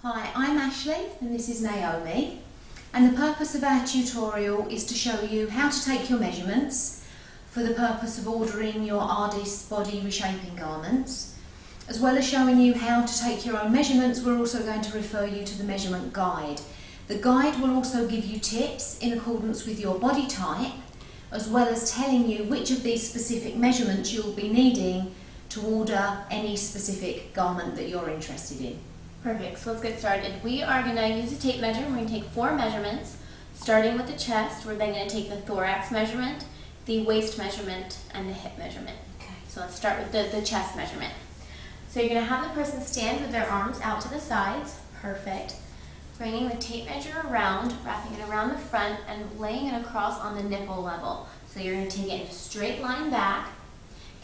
Hi, I'm Ashley and this is Naomi, and the purpose of our tutorial is to show you how to take your measurements for the purpose of ordering your artist's body reshaping garments. As well as showing you how to take your own measurements, we're also going to refer you to the measurement guide. The guide will also give you tips in accordance with your body type, as well as telling you which of these specific measurements you'll be needing to order any specific garment that you're interested in. Perfect, so let's get started. We are going to use a tape measure. We're going to take 4 measurements, starting with the chest. We're then going to take the thorax measurement, the waist measurement, and the hip measurement. Okay. So let's start with the chest measurement. So you're going to have the person stand with their arms out to the sides. Perfect. Bringing the tape measure around, wrapping it around the front, and laying it across on the nipple level. So you're going to take it in a straight line back.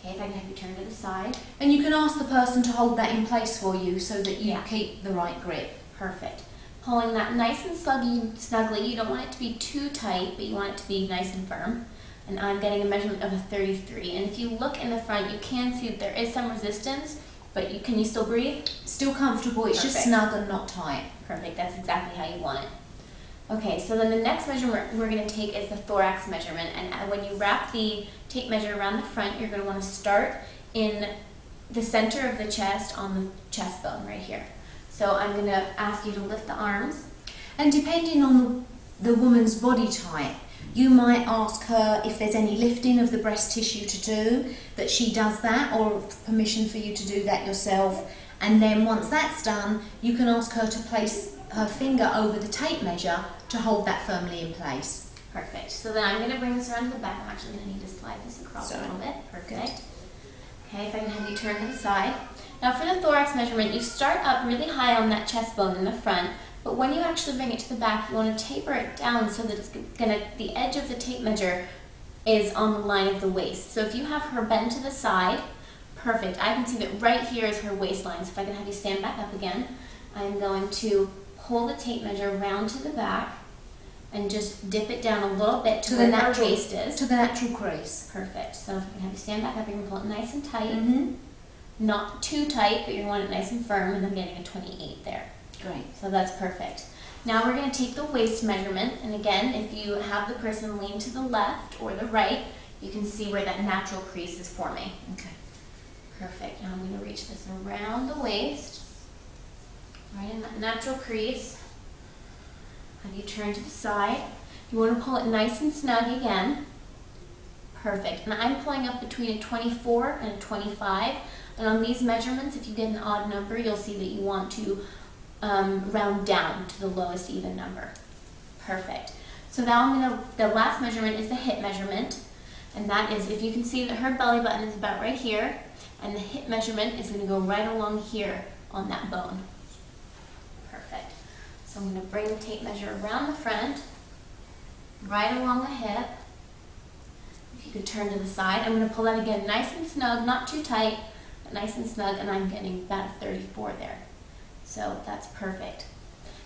Okay, if I can have you turn to the side. And you can ask the person to hold that in place for you so that you keep the right grip. Perfect. Pulling that nice and snugly. You don't want it to be too tight, but you want it to be nice and firm. And I'm getting a measurement of a 33. And if you look in the front, you can see that there is some resistance, but can you still breathe? Still comfortable, it's just snug and not tight. Perfect, that's exactly how you want it. Okay, so then the next measurement we're going to take is the thorax measurement, and when you wrap the tape measure around the front, you're going to want to start in the center of the chest on the chest bone right here. So I'm going to ask you to lift the arms. And depending on the woman's body type, you might ask her if there's any lifting of the breast tissue to do, that she does that, or permission for you to do that yourself. And then once that's done, you can ask her to place her finger over the tape measure to hold that firmly in place. Perfect. So then I'm going to bring this around to the back. I'm actually going to need to slide this across a little bit. Perfect. Okay, if I can have you turn to the side. Now for the thorax measurement, you start up really high on that chest bone in the front, but when you actually bring it to the back, you want to taper it down so that the edge of the tape measure is on the line of the waist. So if you have her bend to the side, perfect. I can see that right here is her waistline. So if I can have you stand back up again, I'm going to pull the tape measure round to the back and just dip it down a little bit to where that waist is. To the natural crease. Perfect. So if I can have you stand back up, you're going to pull it nice and tight. Not too tight, but you want it nice and firm, and I'm getting a 28 there. Great. So that's perfect. Now we're going to take the waist measurement, and again, if you have the person lean to the left or the right, you can see where that natural crease is forming. Okay. Perfect. Now I'm going to reach this around the waist, right in that natural crease. Have you turn to the side. You want to pull it nice and snug again. Perfect. And I'm pulling up between a 24 and a 25. And on these measurements, if you get an odd number, you'll see that you want to round down to the lowest even number. Perfect. So now the last measurement is the hip measurement. And that is, if you can see that her belly button is about right here, and the hip measurement is going to go right along here on that bone. Perfect. So I'm going to bring the tape measure around the front, right along the hip. If you could turn to the side, I'm going to pull that again nice and snug, not too tight, but nice and snug, and I'm getting about a 34 there. So that's perfect.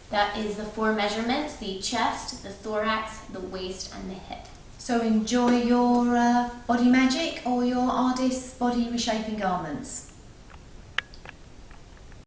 That is the 4 measurements: the chest, the thorax, the waist, and the hip. So enjoy your body magic or your artist's body reshaping garments.